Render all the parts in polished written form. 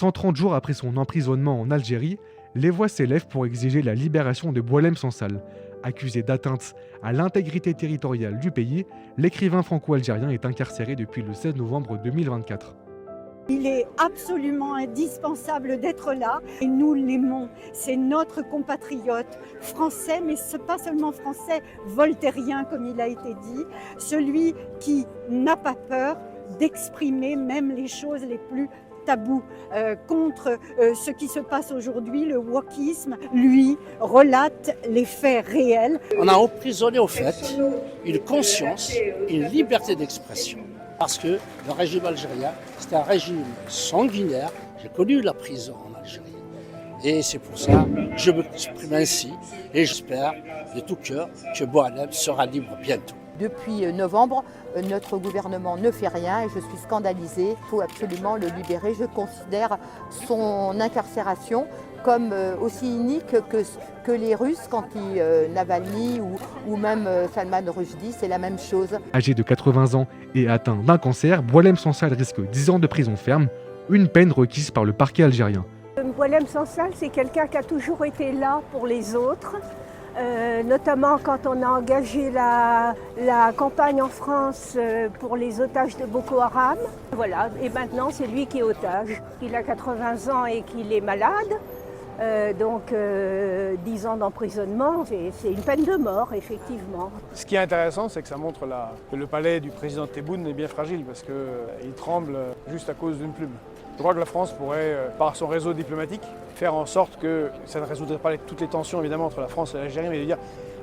130 jours après son emprisonnement en Algérie, les voix s'élèvent pour exiger la libération de Boualem Sansal. Accusé d'atteinte à l'intégrité territoriale du pays, l'écrivain franco-algérien est incarcéré depuis le 16 novembre 2024. Il est absolument indispensable d'être là et nous l'aimons. C'est notre compatriote français, mais pas seulement français, voltairien comme il a été dit, celui qui n'a pas peur d'exprimer même les choses les plus tabous contre ce qui se passe aujourd'hui, le wokisme. Lui relate les faits réels. On a emprisonné au fait une conscience, une liberté d'expression. Parce que le régime algérien, c'était un régime sanguinaire. J'ai connu la prison en Algérie. Et c'est pour ça que je m'exprime ainsi. Et j'espère de tout cœur que Boualem sera libre bientôt. Depuis novembre, notre gouvernement ne fait rien et je suis scandalisée. Il faut absolument le libérer. Je considère son incarcération comme aussi inique que les Russes quand Navalny ou même Salman Rushdie, c'est la même chose. Âgé de 80 ans et atteint d'un cancer, Boualem Sansal risque 10 ans de prison ferme, une peine requise par le parquet algérien. Boualem Sansal, c'est quelqu'un qui a toujours été là pour les autres. Notamment quand on a engagé la campagne en France pour les otages de Boko Haram. Voilà. Et maintenant, c'est lui qui est otage. Il a 80 ans et qu'il est malade. Donc 10 ans d'emprisonnement, c'est une peine de mort, effectivement. Ce qui est intéressant, c'est que ça montre que le palais du président Tebboune est bien fragile parce qu'il tremble juste à cause d'une plume. Je crois que la France pourrait, par son réseau diplomatique, faire en sorte que ça ne résoudrait pas toutes les tensions évidemment entre la France et l'Algérie, mais de dire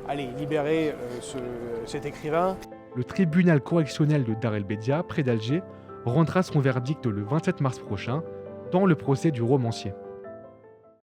allez, libérer cet écrivain. Le tribunal correctionnel de Dar el-Bédia, près d'Alger, rendra son verdict le 27 mars prochain dans le procès du romancier.